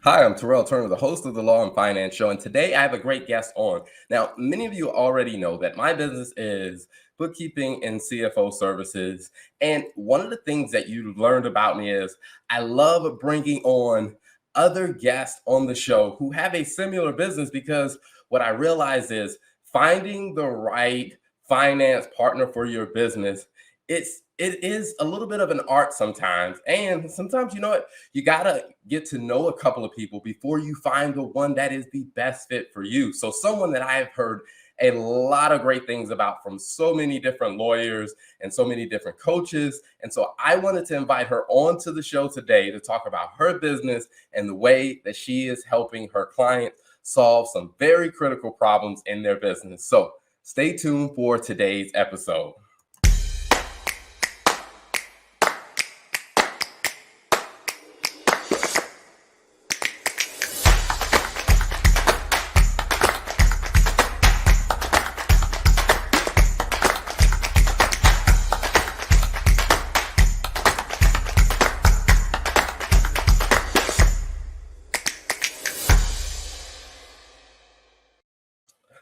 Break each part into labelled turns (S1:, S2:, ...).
S1: Hi, I'm Terrell Turner, the host of the Law and Finance Show, and today I have a great guest on. Now, many of you already know that my business is bookkeeping and CFO services, and one of the things that you learned about me is I love bringing on other guests on the show who have a similar business because what I realize is finding the right finance partner for your business, it is a little bit of an art sometimes, and sometimes you gotta get to know a couple of people before you find the one that is the best fit for you. So, someone that I have heard a lot of great things about from so many different lawyers and so many different coaches. And so, I wanted to invite her onto the show today to talk about her business and the way that she is helping her clients solve some very critical problems in their business. So, stay tuned for today's episode.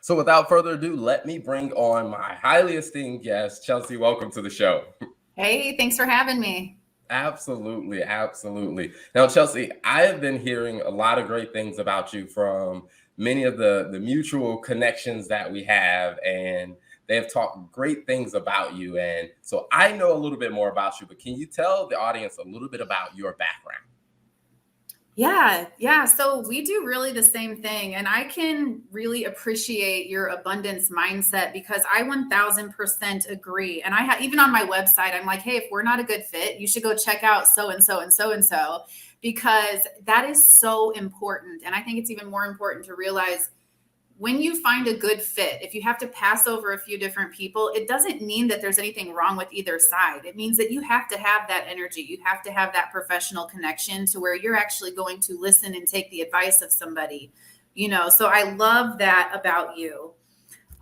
S1: So without further ado, let me bring on my highly esteemed guest, Chelsea. Welcome to the show.
S2: Hey, thanks for having me.
S1: Absolutely, absolutely. Now, Chelsea, I have been hearing a lot of great things about you from many of the mutual connections that we have, and they have talked great things about you. And so I know a little bit more about you, but can you tell the audience a little bit about your background?
S2: Yeah. So we do really the same thing. And I can really appreciate your abundance mindset because I 1000% agree. And even on my website, I'm like, hey, if we're not a good fit, you should go check out so and so and so and so, because that is so important. And I think it's even more important to realize when you find a good fit, if you have to pass over a few different people, it doesn't mean that there's anything wrong with either side. It means that you have to have that energy. You have to have that professional connection to where you're actually going to listen and take the advice of somebody, So I love that about you.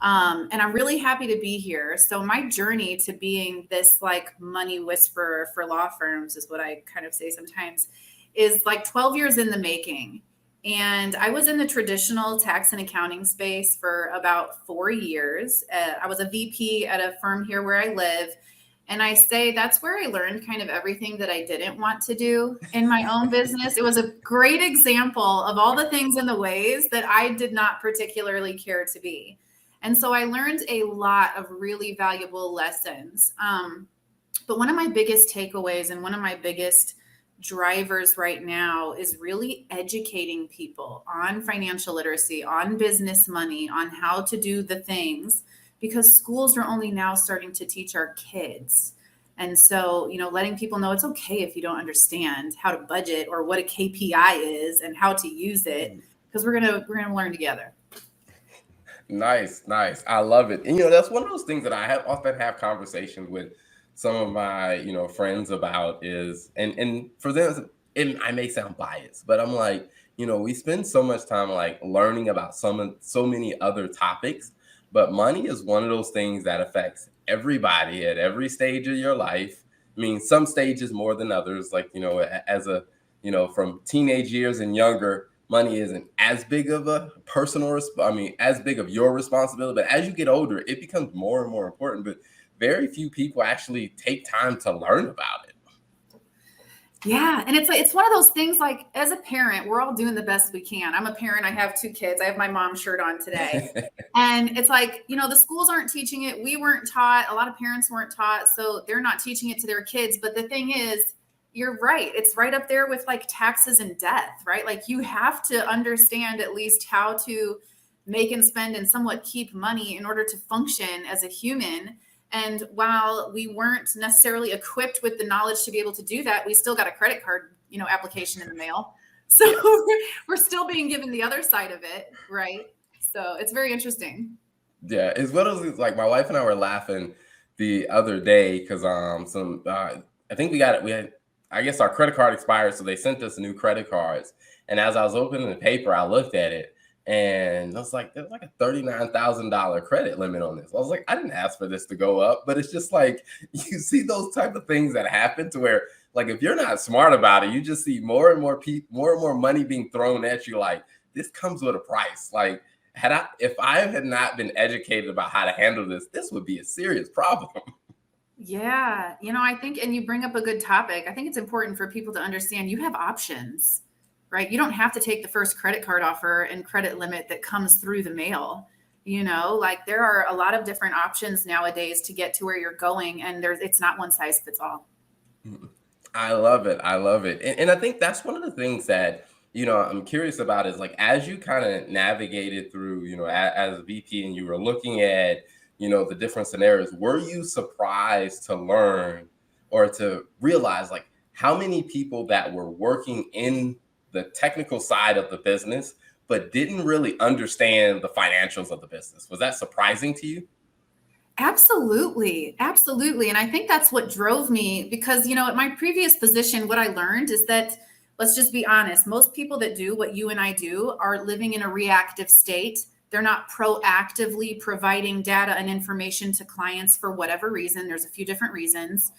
S2: And I'm really happy to be here. So my journey to being this like money whisperer for law firms is what I kind of say sometimes is like 12 years in the making. And I was in the traditional tax and accounting space for about 4 years. I was a VP at a firm here where I live. And I say that's where I learned kind of everything that I didn't want to do in my own business. It was a great example of all the things and the ways that I did not particularly care to be. And so I learned a lot of really valuable lessons. But one of my biggest takeaways and one of my biggest drivers right now is really educating people on financial literacy, on business money, on how to do the things, because schools are only now starting to teach our kids. And so, letting people know it's okay if you don't understand how to budget or what a KPI is and how to use it, because we're gonna learn together.
S1: Nice, nice. I love it. And that's one of those things that I have often have conversations with some of my, friends about is and for them I may sound biased, but I'm like, we spend so much time like learning about so many other topics, but money is one of those things that affects everybody at every stage of your life. I mean, some stages more than others, like, as a, from teenage years and younger, money isn't as big of a as big of your responsibility. But as you get older, it becomes more and more important. But very few people actually take time to learn about it.
S2: Yeah. And it's one of those things like as a parent, we're all doing the best we can. I'm a parent. I have two kids. I have my mom shirt on today. And it's like, the schools aren't teaching it. We weren't taught. A lot of parents weren't taught. So they're not teaching it to their kids. But the thing is, you're right. It's right up there with like taxes and death, right? Like you have to understand at least how to make and spend and somewhat keep money in order to function as a human. And while we weren't necessarily equipped with the knowledge to be able to do that, we still got a credit card, application in the mail. So we're still being given the other side of it, right? So it's very interesting.
S1: Yeah, as well as like my wife and I were laughing the other day because I think we got it. We had, I guess our credit card expired, so they sent us new credit cards. And as I was opening the paper, I looked at it and I was like, there's like a $39,000 credit limit on this. I was like, I didn't ask for this to go up, but it's just like you see those type of things that happen to where like if you're not smart about it, you just see more and more people, more and more money being thrown at you. Like this comes with a price. Like if I had not been educated about how to handle this would be a serious problem.
S2: Yeah. I think, and you bring up a good topic. I think it's important for people to understand you have options, right? You don't have to take the first credit card offer and credit limit that comes through the mail. Like there are a lot of different options nowadays to get to where you're going, and it's not one size fits all.
S1: I love it. I love it. And I think that's one of the things that, I'm curious about is like, as you kind of navigated through, as a VP and you were looking at, the different scenarios, were you surprised to learn or to realize like how many people that were working in the technical side of the business, but didn't really understand the financials of the business? Was that surprising to you?
S2: Absolutely. Absolutely. And I think that's what drove me because, at my previous position, what I learned is that, let's just be honest, most people that do what you and I do are living in a reactive state. They're not proactively providing data and information to clients for whatever reason. There's a few different reasons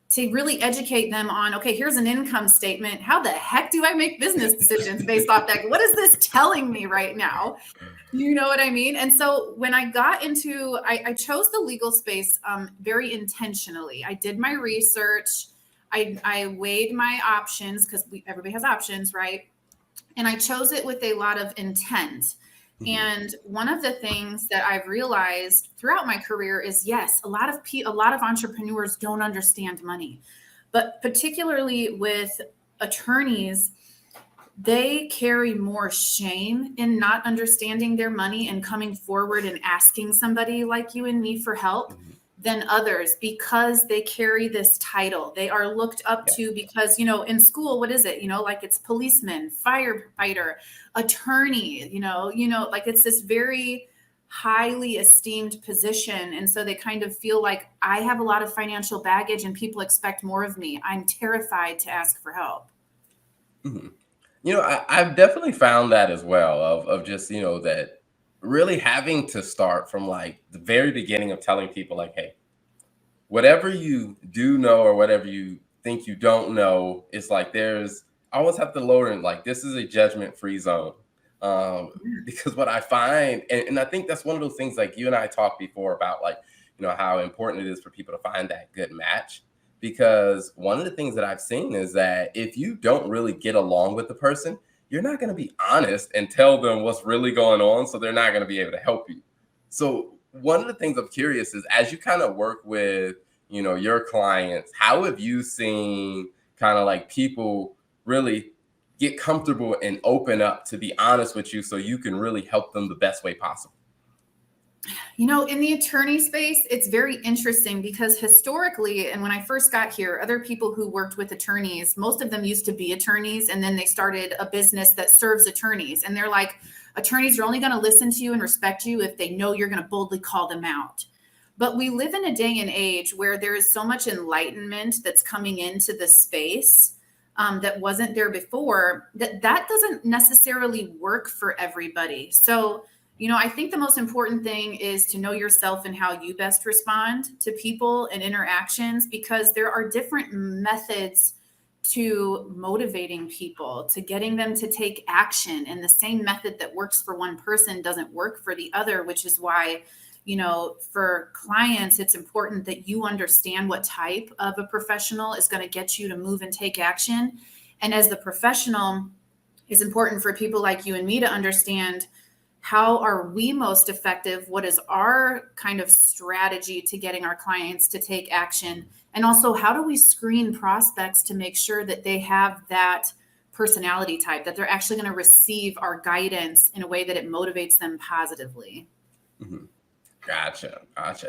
S2: to really educate them on, okay, here's an income statement. How the heck do I make business decisions based off that? What is this telling me right now? You know what I mean? And so when I got into, I chose the legal space very intentionally. I did my research. I weighed my options because everybody has options, right? And I chose it with a lot of intent. And one of the things that I've realized throughout my career is, yes, a lot of entrepreneurs don't understand money, but particularly with attorneys, they carry more shame in not understanding their money and coming forward and asking somebody like you and me for help than others because they carry this title. They are looked up to because, in school, what is it? Like it's policeman, firefighter, attorney, like it's this very highly esteemed position. And so they kind of feel like I have a lot of financial baggage and people expect more of me. I'm terrified to ask for help.
S1: Mm-hmm. I've definitely found that as well of just, that really having to start from like the very beginning of telling people like, hey, whatever you do know or whatever you think you don't know, it's like I always have to lower it. Like this is a judgment-free zone. Because what I find, and I think that's one of those things like you and I talked before about like, how important it is for people to find that good match. Because one of the things that I've seen is that if you don't really get along with the person, you're not going to be honest and tell them what's really going on. So they're not going to be able to help you. So one of the things I'm curious is as you kind of work with, your clients, how have you seen kind of like people really get comfortable and open up to be honest with you so you can really help them the best way possible?
S2: In the attorney space, it's very interesting because historically, and when I first got here, other people who worked with attorneys, most of them used to be attorneys, and then they started a business that serves attorneys. And they're like, attorneys are only going to listen to you and respect you if they know you're going to boldly call them out. But we live in a day and age where there is so much enlightenment that's coming into the space that wasn't there before, that doesn't necessarily work for everybody. So I think the most important thing is to know yourself and how you best respond to people and interactions, because there are different methods to motivating people, to getting them to take action. And the same method that works for one person doesn't work for the other, which is why, for clients, it's important that you understand what type of a professional is going to get you to move and take action. And as the professional, it's important for people like you and me to understand, how are we most effective? What is our kind of strategy to getting our clients to take action? And also, how do we screen prospects to make sure that they have that personality type, that they're actually going to receive our guidance in a way that it motivates them positively?
S1: Mm-hmm. Gotcha.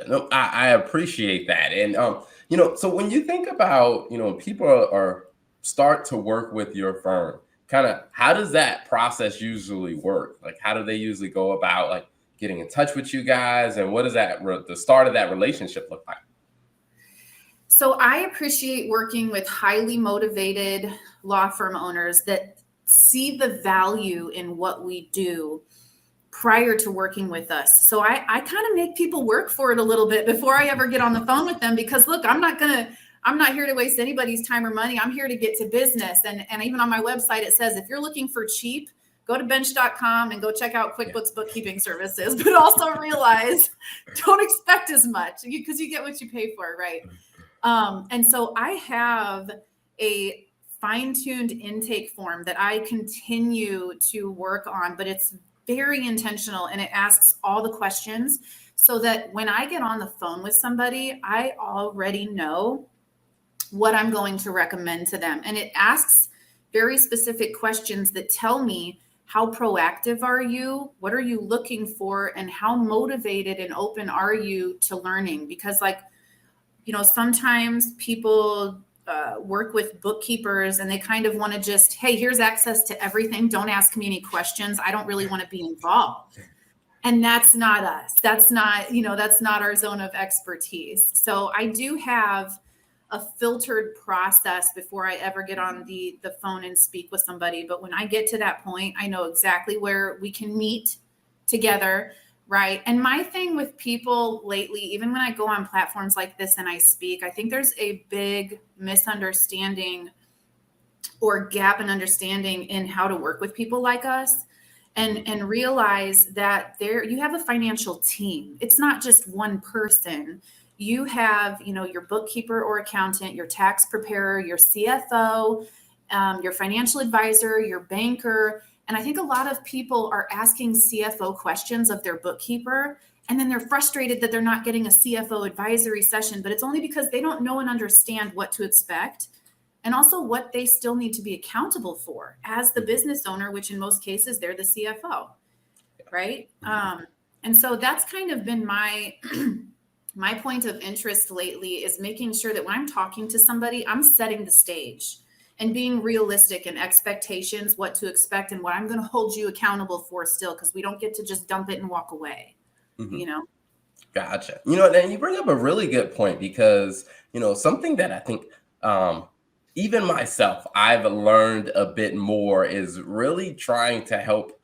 S1: No, I appreciate that. And, so when you think about, people are start to work with your firm, kind of how does that process usually work? Like, how do they usually go about like getting in touch with you guys? And what does the start of that relationship look like?
S2: So I appreciate working with highly motivated law firm owners that see the value in what we do prior to working with us. So I kind of make people work for it a little bit before I ever get on the phone with them, because look, I'm not going to I'm not here to waste anybody's time or money. I'm here to get to business. And even on my website, it says, if you're looking for cheap, go to bench.com and go check out QuickBooks bookkeeping services, but also realize don't expect as much because you get what you pay for, right? And so I have a fine-tuned intake form that I continue to work on, but it's very intentional and it asks all the questions so that when I get on the phone with somebody, I already know what I'm going to recommend to them. And it asks very specific questions that tell me, how proactive are you? What are you looking for? And how motivated and open are you to learning? Because sometimes people work with bookkeepers and they kind of want to just, hey, here's access to everything. Don't ask me any questions. I don't really want to be involved. And that's not us. That's not our zone of expertise. So I do have a filtered process before I ever get on the phone and speak with somebody. But when I get to that point, I know exactly where we can meet together, right? And my thing with people lately, even when I go on platforms like this and I speak, I think there's a big misunderstanding or gap in understanding in how to work with people like us. And realize that you have a financial team. It's not just one person. You have, your bookkeeper or accountant, your tax preparer, your CFO, your financial advisor, your banker. And I think a lot of people are asking CFO questions of their bookkeeper, and then they're frustrated that they're not getting a CFO advisory session, but it's only because they don't know and understand what to expect. And also what they still need to be accountable for as the business owner, which in most cases, they're the CFO, right? And so that's kind of been my point of interest lately, is making sure that when I'm talking to somebody, I'm setting the stage and being realistic in expectations, what to expect and what I'm going to hold you accountable for still, because we don't get to just dump it and walk away,
S1: Gotcha. And you bring up a really good point because, something that I think, even myself, I've learned a bit more is really trying to help,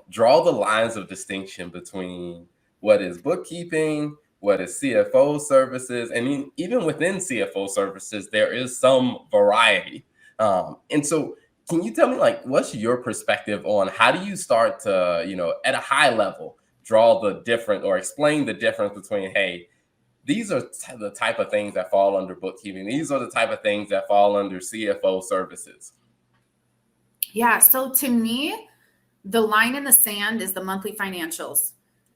S1: draw the lines of distinction between what is bookkeeping, what is CFO services. And even within CFO services, there is some variety. And so can you tell me, what's your perspective on how do you start to, at a high level, draw the different or explain the difference between, hey, these are the type of things that fall under bookkeeping. These are the type of things that fall under CFO services.
S2: Yeah. So to me, the line in the sand is the monthly financials.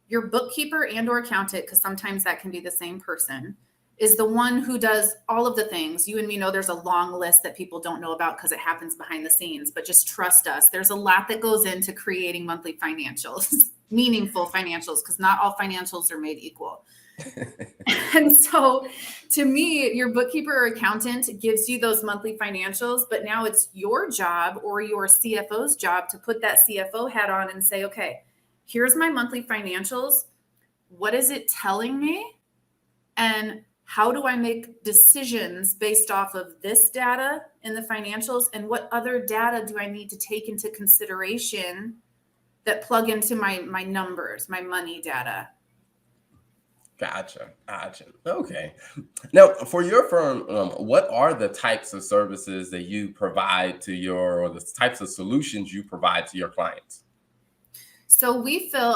S2: Your bookkeeper and or accountant, because sometimes that can be the same person, is the one who does all of the things. You and me know there's a long list that people don't know about because it happens behind the scenes, but just trust us. There's a lot that goes into creating monthly financials, meaningful financials, because not all financials are made equal. And so to me, your bookkeeper or accountant gives you those monthly financials, but now it's your job or your CFO's job to put that CFO hat on and say, okay, here's my monthly financials. What is it telling me? And how do I make decisions based off of this data in the financials? And what other data do I need to take into consideration that plug into my numbers, my money data?
S1: Gotcha. Okay. Now, for your firm, what are the types of services that you provide to or the types of solutions you provide to your clients?
S2: So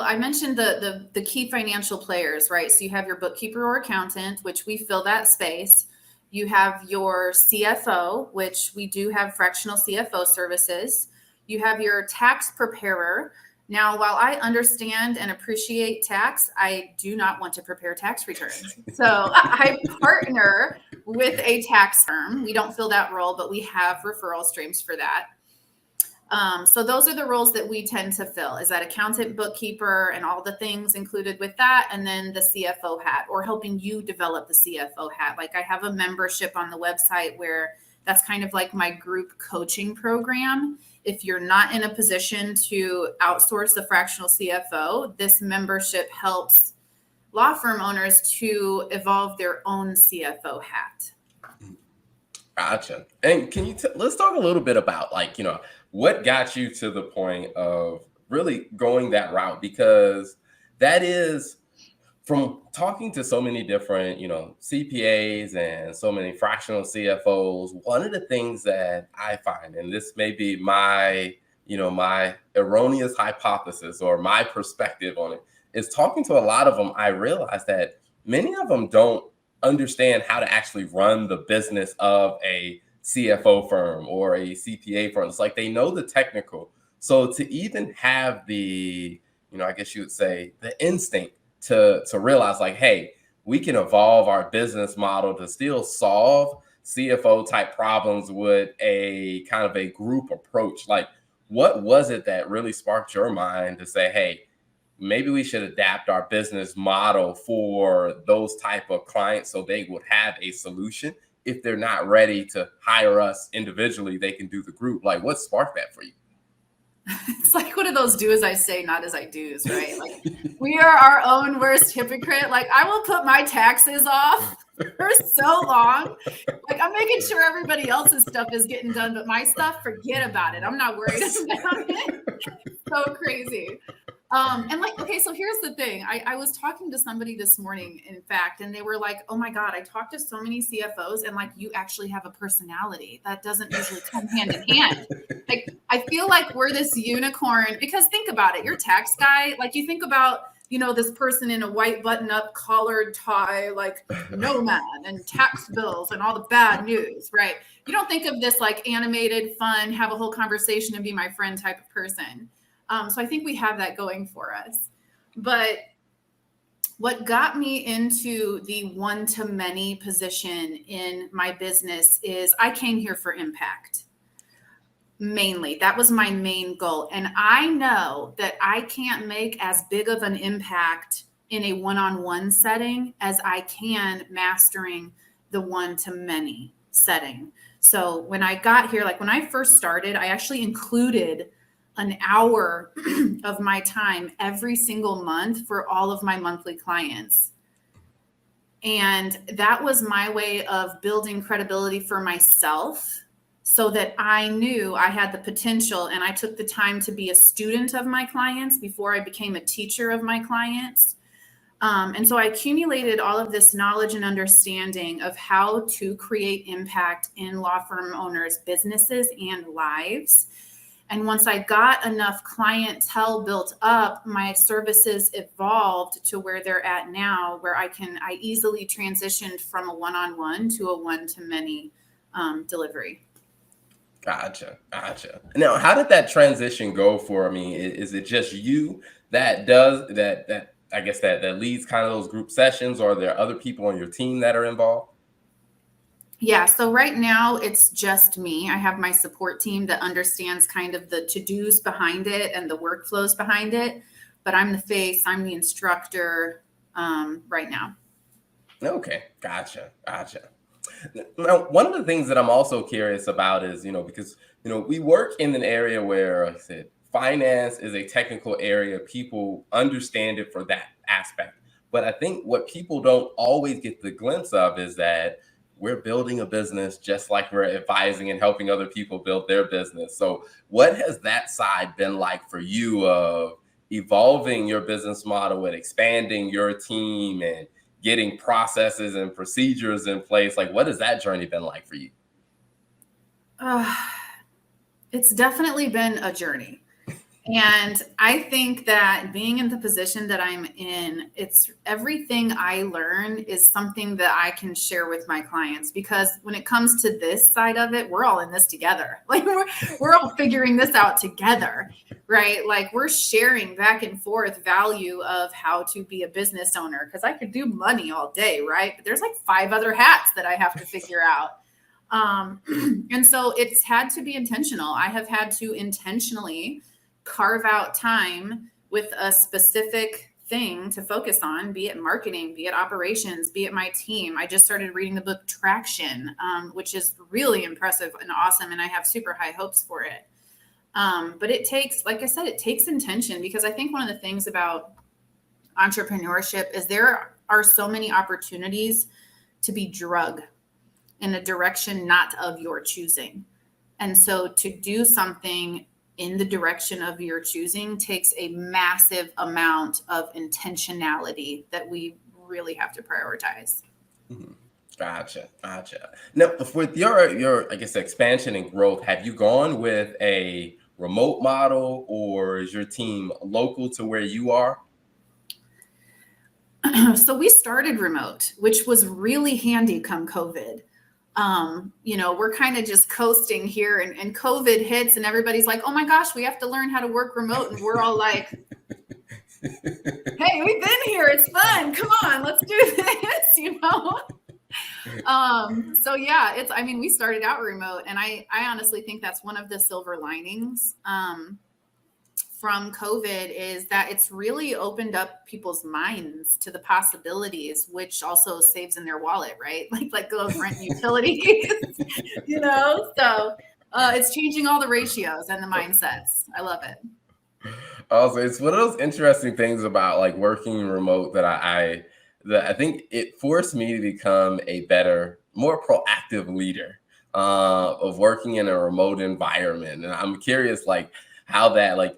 S2: I mentioned the key financial players, right? So you have your bookkeeper or accountant, which we fill that space. You have your CFO, which we do have fractional CFO services. You have your tax preparer. Now, while I understand and appreciate tax, I do not want to prepare tax returns. So I partner with a tax firm. We don't fill that role, but we have referral streams for that. So those are the roles that we tend to fill, is that accountant, bookkeeper, and all the things included with that. And then the CFO hat, or helping you develop the CFO hat. Like I have a membership on the website where that's kind of like my group coaching program. If you're not in a position to outsource a fractional CFO, this membership helps law firm owners to evolve their own CFO hat.
S1: Gotcha. And can you let's talk a little bit about what got you to the point of really going that route? Because that is from talking to so many different, CPAs and so many fractional CFOs, one of the things that I find, and this may be my erroneous hypothesis or my perspective on it, is talking to a lot of them, I realize that many of them don't understand how to actually run the business of a CFO firm or a CPA firm. It's like they know the technical. So to even have the, I guess you would say, the instinct to realize like, hey, we can evolve our business model to still solve CFO type problems with a kind of a group approach. Like, what was it that really sparked your mind to say, hey, maybe we should adapt our business model for those type of clients so they would have a solution? If they're not ready to hire us individually, they can do the group. Like, what sparked that for you?
S2: It's like one of those do as I say, not as I do's, right? Like, we are our own worst hypocrite. Like, I will put my taxes off for so long. Like, I'm making sure everybody else's stuff is getting done, but my stuff, forget about it. I'm not worried about it. So crazy. And like, okay, so here's the thing. I was talking to somebody this morning, in fact, and they were like, oh my God, I talked to so many CFOs and like, you actually have a personality that doesn't usually come hand in hand. Like, I feel like we're this unicorn because think about it. You're tax guy. Like you think about, this person in a white button up collared tie, like nomad and tax bills and all the bad news, right? You don't think of this like animated, fun, have a whole conversation and be my friend type of person. So I think we have that going for us. But what got me into the one-to-many position in my business is I came here for impact. Mainly, that was my main goal. And I know that I can't make as big of an impact in a one-on-one setting as I can mastering the one-to-many setting. So when I got here, like when I first started, I actually included an hour of my time every single month for all of my monthly clients. And that was my way of building credibility for myself so that I knew I had the potential and I took the time to be a student of my clients before I became a teacher of my clients. And so I accumulated all of this knowledge and understanding of how to create impact in law firm owners' businesses and lives. And once I got enough clientele built up, my services evolved to where they're at now, where I easily transitioned from a one-on-one to a one-to-many delivery.
S1: Gotcha. Now, how did that transition go for me? Is it just you that does that? I guess that leads kind of those group sessions, or are there other people on your team that are involved?
S2: Yeah. So right now it's just me. I have my support team that understands kind of the to-dos behind it and the workflows behind it. But I'm the face, I'm the instructor right now.
S1: Okay. Gotcha. Now, one of the things that I'm also curious about is, because, we work in an area where, like I said, finance is a technical area. People understand it for that aspect. But I think what people don't always get the glimpse of is that we're building a business just like we're advising and helping other people build their business. So what has that side been like for you of evolving your business model and expanding your team and getting processes and procedures in place? Like, what has that journey been like for you?
S2: It's definitely been a journey. And I think that being in the position that I'm in, it's everything I learn is something that I can share with my clients, because when it comes to this side of it, we're all in this together. Like we're all figuring this out together, right? Like we're sharing back and forth value of how to be a business owner, because I could do money all day, right? But there's like 5 other hats that I have to figure out. And so it's had to be intentional. I have had to intentionally carve out time with a specific thing to focus on, be it marketing, be it operations, be it my team. I just started reading the book Traction, which is really impressive and awesome. And I have super high hopes for it. But it takes, like I said, it takes intention, because I think one of the things about entrepreneurship is there are so many opportunities to be drug in a direction not of your choosing. And so to do something in the direction of your choosing takes a massive amount of intentionality that we really have to prioritize.
S1: Mhm. Gotcha. Now, with your I guess expansion and growth, have you gone with a remote model, or is your team local to where you are?
S2: So we started remote, which was really handy come COVID. We're kind of just coasting here, and COVID hits and everybody's like, oh my gosh, we have to learn how to work remote. And we're all like, hey, we've been here. It's fun. Come on, let's do this. So yeah, we started out remote, and I honestly think that's one of the silver linings from COVID is that it's really opened up people's minds to the possibilities, which also saves in their wallet, right? Like those rent utilities, So it's changing all the ratios and the mindsets. I love it.
S1: Also, it's one of those interesting things about like working remote that I think it forced me to become a better, more proactive leader of working in a remote environment. And I'm curious, like how that, like,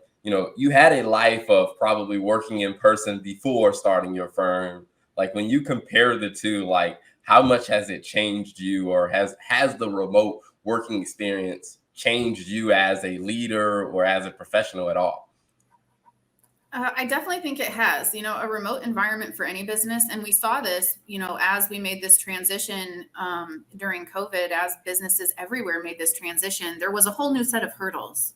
S1: you had a life of probably working in person before starting your firm. Like when you compare the two, like how much has it changed you, or has the remote working experience changed you as a leader or as a professional at all?
S2: I definitely think it has, a remote environment for any business. And we saw this, as we made this transition during COVID, as businesses everywhere made this transition, there was a whole new set of hurdles.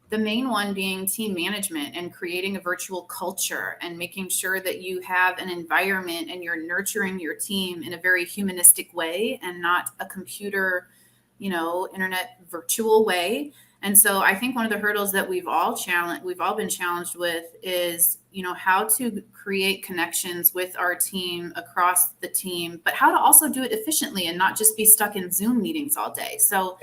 S2: The main one being team management and creating a virtual culture and making sure that you have an environment and you're nurturing your team in a very humanistic way and not a computer, internet virtual way. And so I think one of the hurdles that we've all been challenged with is, how to create connections with our team across the team, but how to also do it efficiently and not just be stuck in Zoom meetings all day. So,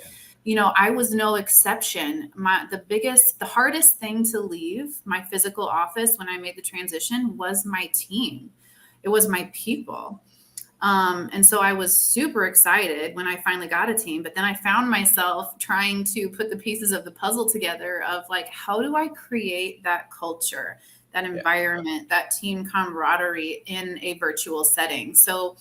S2: I was no exception. The hardest thing to leave my physical office when I made the transition was my team. It was my people. And so I was super excited when I finally got a team, but then I found myself trying to put the pieces of the puzzle together of like, how do I create that culture, that environment, that team camaraderie in a virtual setting? So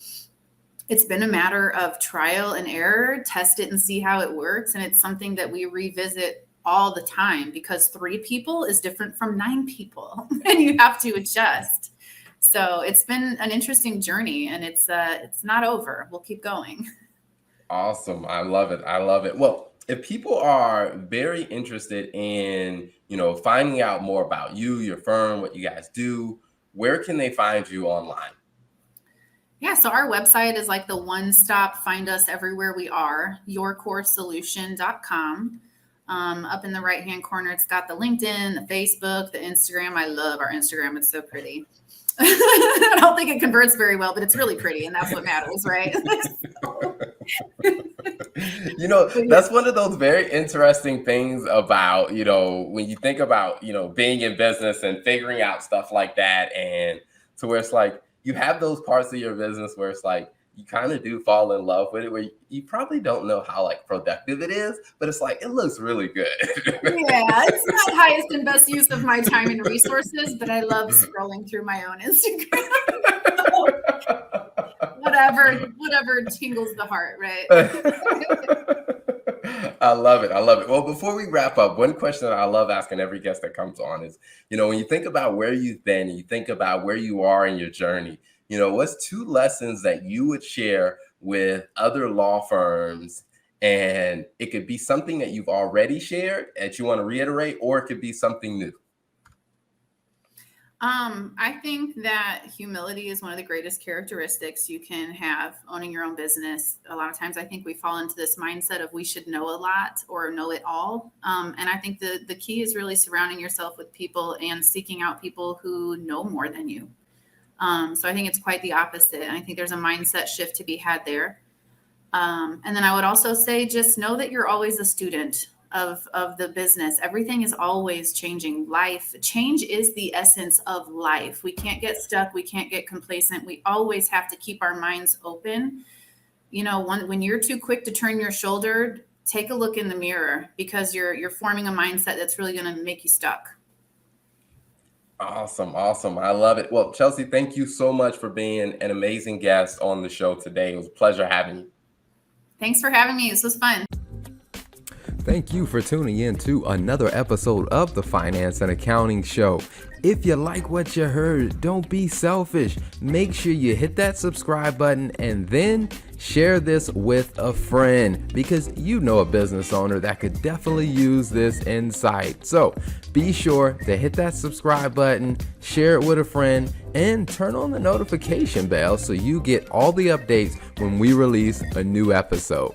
S2: it's been a matter of trial and error, test it and see how it works. And it's something that we revisit all the time because 3 people is different from 9 people and you have to adjust. So it's been an interesting journey, and it's not over. We'll keep going.
S1: Awesome. I love it. Well, if people are very interested in, finding out more about you, your firm, what you guys do, where can they find you online?
S2: Yeah, so our website is like the one-stop, find us everywhere we are, yourcoresolution.com. Up in the right-hand corner, it's got the LinkedIn, the Facebook, the Instagram. I love our Instagram. It's so pretty. I don't think it converts very well, but it's really pretty, and that's what matters, right?
S1: That's one of those very interesting things about, when you think about, being in business and figuring out stuff like that. And to where it's like, you have those parts of your business where it's like, you kind of do fall in love with it, where you probably don't know how like productive it is, but it's like, it looks really good.
S2: Yeah, it's not highest and best use of my time and resources, but I love scrolling through my own Instagram. whatever tingles the heart, right?
S1: I love it. Well, before we wrap up, one question that I love asking every guest that comes on is, when you think about where you've been and you think about where you are in your journey, what's 2 lessons that you would share with other law firms? And it could be something that you've already shared that you want to reiterate, or it could be something new.
S2: I think that humility is one of the greatest characteristics you can have owning your own business. A lot of times I think we fall into this mindset of we should know a lot or know it all. And I think the key is really surrounding yourself with people and seeking out people who know more than you. So I think it's quite the opposite. And I think there's a mindset shift to be had there. And then I would also say, just know that you're always a student of the business. Everything is always changing. Change is the essence of life. We can't get stuck. We can't get complacent. We always have to keep our minds open. When you're too quick to turn your shoulder take a look in the mirror, because you're forming a mindset that's really going to make you stuck.
S1: Awesome. I love it. Well, Chelsea, thank you so much for being an amazing guest on the show today. It was a pleasure having you.
S2: Thanks for having me. This was fun.
S3: Thank you for tuning in to another episode of the Finance and Accounting Show. If you like what you heard, don't be selfish. Make sure you hit that subscribe button and then share this with a friend, because you know a business owner that could definitely use this insight. So be sure to hit that subscribe button, share it with a friend, and turn on the notification bell so you get all the updates when we release a new episode.